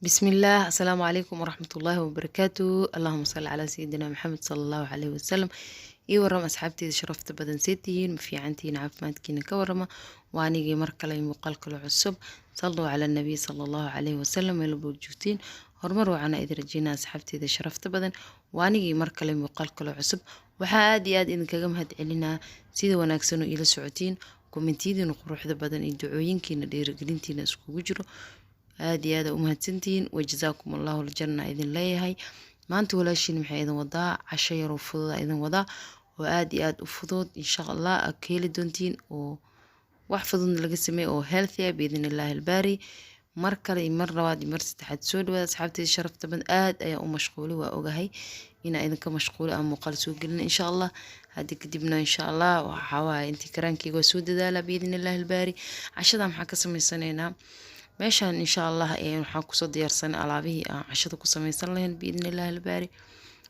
بسم الله السلام عليكم ورحمة الله وبركاته. اللهم صل على سيدنا محمد صلى الله عليه وسلم. ii waram asxaabteyda sharafta badan seetihiin ma fiicantihiin caafimaadkiina ka warama waa anigii mar kale muuqaal kale cusub salluu cala nabiy sallallahu calayhi wasallam meel buu joogtiin horumar waxaana idin rajeynaa asxaabteyda sharafta badan waa anigii mar kale muuqaal kale cusub waxaa aad iyo aad idinkaga mahad celinaa sida wanaagsan oo ila socotiin kommentiidina quruxda badan iyo ducooyinkiina dhiirigelintiina iskugu jiro aad iyo aad u mahadsantihiin wajazaakum allahu aljanna idin leeyahay maanta walaashiin maxay idin wadaa casho yar oo fudud idin wadaa oo aad iyo aad u fudud insha Allah aad ka heli doontiin oo wax fudud laga sameeyo oo healthy ah biidin illaahi albaari mar kale iyo mar labaad iyo mar saddexaad soo dhawaada asxaabteyda sharafta badan aad ayaa u mashquulay waa ogahay inaa idinka mashquulay aan muuqaal soo gelin insha Allah hadii kadibna insha Allah waxa waaye intii karaankeyga soo dadaala biidin illaahi albaari cashada maxaa ka sameysanaynaa meeshaan insha Allah waxaan kusoo diyaarsanay alaabihii aan cashada ku sameysan lahayn biidin illaahi albaari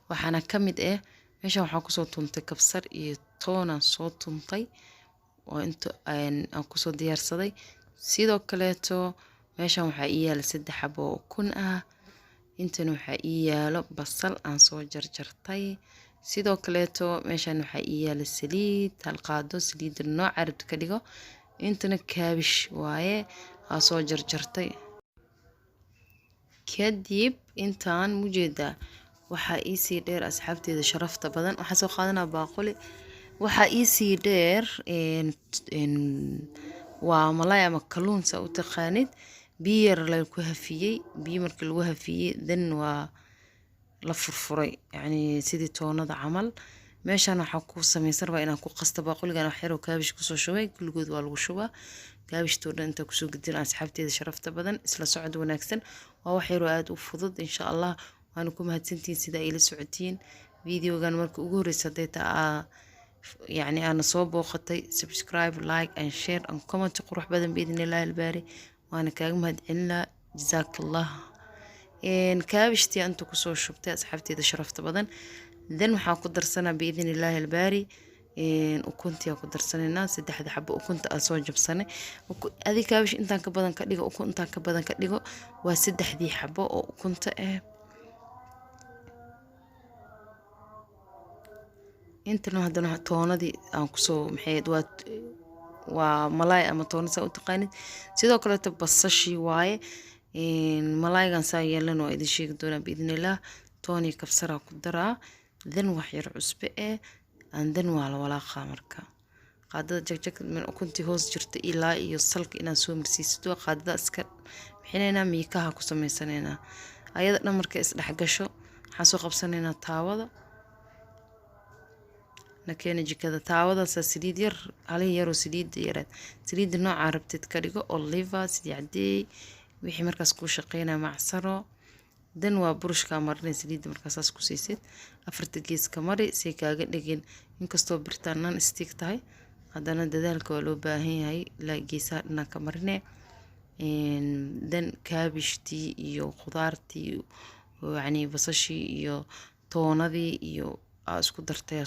waxaana ka mid ah meeshaan waxaan kusoo tuntay kabsar iyo toonaan soo tuntay oo inta aan kusoo diyaarsaday sidoo kaleeto meeshaan waxaa ii yaala 3 xabo oo ukun ah intana waxaa ii yaalo basal aan soo jarjartay sidoo kaleeto meeshaan waxaa ii yaala saliid hal qaado saliid nooc carab ka dhigo intana kaabish waaye aan soo jarjartay kadib intaan mujeedaa waxaa ii sii dheer asxaabteeda sharafta badan waxaa soo qaadanaa baaquli waxaa ii sii dheer waa malay ama kalluun saa u taqaanid biyo yar lagu hafiyey biyo markii lagu hafiyey dan waa la furfuray yacni sidii toonada camal meeshaan waxaa ku sameysan rabaa inaan ku qasto baaquligan wax yar oo kaabish kusoo shubay kulligood waa lagu shubaa kaabishto dhan inta kusoo gudin asxaabteeda sharafta badan isla socod wanaagsan waa wax yar oo aad u fudud insha Allah waan ku mahadsantiin sida ay la socotiin videogan markii ugu horeysay hadii يعني أنا صوب وخطي subscribe like and share and comment قروح بدن بإذن الله الباري وأنا كاغم هاد إلا جزاك الله إن كابشتي أنتو كسو شبتي أصحابتي إذا شرفت بدن ذن وحا قدر سنة بإذن الله الباري إن وكنت يا قدر سنة الناس إذا حد حب وكنت أصوجب سنة هذه كابش إنتان كبدن كديغو وكنت كبدن كديغو وسد حدي حبه وكنت intana haddana toonadii aan kusoo maxayd waa malaay ama toona saa u taqaanid sidoo kaleeto basashii waaye malaaygan saa yeelan oo idin sheegi doonaa biidnillaah tooni kabsara ku daraa dan wax yar cusbe dan waa la walaaqaa marka qaadada jagjag min ukuntii hoos jirta ilaa iyo salka inaad soo marsiisid waa qaadada iska bixinaynaa miikaha ku sameysanaynaa ayada dhan marka isdhexgasho waxaan soo qabsanaynaa taawada نكين جكذا تعوض سليد ير عليه يرو سليد يرد سليد النوع عربت تكرجو أوليفا سيدي عدي وحي مركز كو شقينا مع سرو دن وبرش كامرني سليد مركز اسكو سيسيد أفرت جيس كمري سيكا لكن إنكستو بريطانان استيك تاي هذا دذلك ولو باهي هاي لا جيساتنا كمرني دن كابشتي يو خضارتي ويعني بصشي يو toonadii iyo isku dartay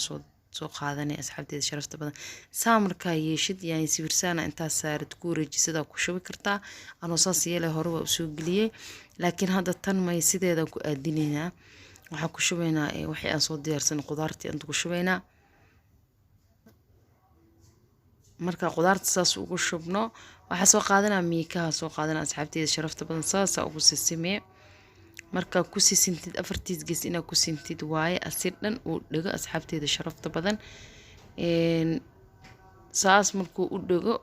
soo qaadanay asxaabteeda sharafta badan saamarka yeeshid yani sawirsaana inta saarid ku wareejisada ku shubi kartaa anoo saas yeelay hore waa soo galiyay laakiin hadda tan may sideeda ku aadinaynaa waxa ku shubaynaa wixii aan soo diyaarsan qudaartii aan ku shubaynaa marka qudaarta saas ugu shubno waxa soo qaadanaa miikaha soo qaadanaa asxaabteeda sharafta badan saas ugu sisimee marka ku sintid afartiis gees ina ku sintid waaye asir dhan uu dhago asxaabteeda sharafta badan saas markuu u dhago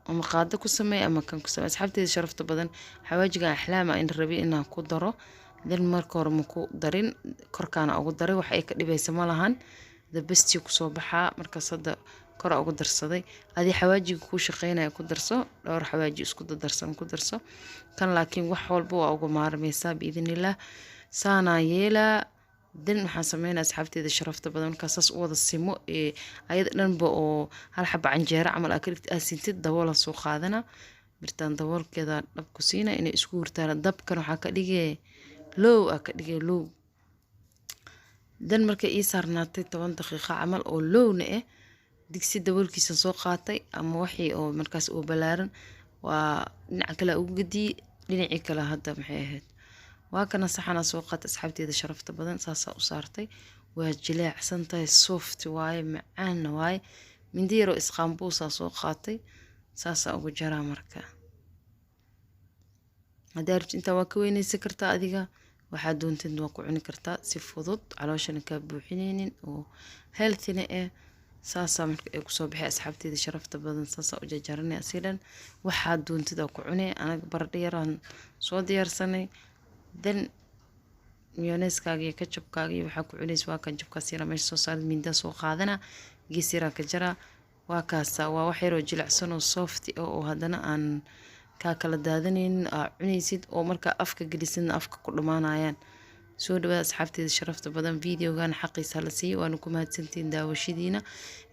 ama qaado ku sameey ama kan ku sameey asxaabteeda sharafta badan xawaajiga axlaama in rabi inaan ku daro dan marka hore ma ku darin korkaana ugu daray wax ay ka dhibaysa ma lahan dabasti ku soo baxaa marka sada kor ugu darsaday adii xawaajiga ku shaqeynaya ku darso dhowr xawaaji isku darsan ku darso kan laakiin wax walba waa ugu maarmaysaa biidnillaah saana yeela dan waxaan sameynaa asxaabteeda sharafta badan markaas u wada simo ayada dhanba oo hal xaba canjeero camal akrifti asintid daboolan soo qaadana birtaan daboolkeeda dhab ku siina inay isku hurtaan dabkan waxa ka dhigay low ka dhigay low dan markay ii saarnaatay 10 daqiiqo camal oo lowna digsi daboolkiisa soo qaatay ama wixii oo markaas oo balaaran waa dhinaca kale ugu gudii dhinacii kale hadda maxay ahayd waa kana saxana soo qaatay asxaabteeda sharafta badan saasaa u saartay waa jileecsan tahay soft waaye macaanna waaye mindi yaroo isqaambuusaa soo qaatay saasaa ugu jaraa marka haddaa rabtid intaa waa ka weynaysan kartaa adiga waxaa doontid waa ku cuni kartaa si fudud calooshana kaa buuxinaynin oo healthina eh saasaa marka ay kusoo baxay asxaabteeda sharafta badan saasaa u jajaranay asiidhan waxaa doontid oo ku cunay anaga baradho yaraan soo diyaarsanay dan miyoneeskaaga iyo kajabkaaga iyo waxaa ku cunaysa waa kan jabkaas yara meesha soo saarid mindaa soo qaadana gees yaraa ka jaraa waa kaasa waa wax yaroo jilicsan oo soft oo haddana aan kaa kala daadanaynin aa cunaysid oo markaa afka gelisidna afka ku dhammaanayaan soo dhawaada asxaabteeda sharafta badan videogan xaqiisa hala siiyo waana ku mahadsantiin daawashadiina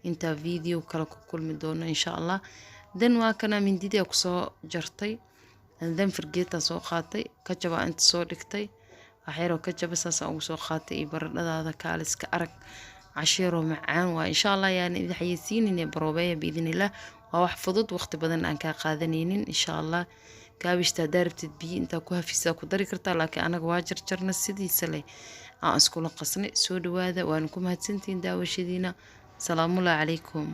intaa video kale ku kulmi doono insha allah dan waa kana mindidaa kusoo jartay dan fargeetaa soo qaatay kajabaa inta soo dhigtay waxyaroo kajaba saasaan ugu soo qaatay iyo baradhadaada kaaliska arag cashiiroo macaan waa insha allah yaani idin xayeysiinine baroobeeya biidnillah waa wax fudud waqti badan aan kaa qaadanaynin insha allah kaabishta haddaa rabtid biyo intaa ku hafisaa ku dari kartaa laakiin anaga waa jarjarna sidiisa leh aan iskula qasnay soo dhawaada waana ku mahadsantihiin daawashadiina salaamullahi calaykum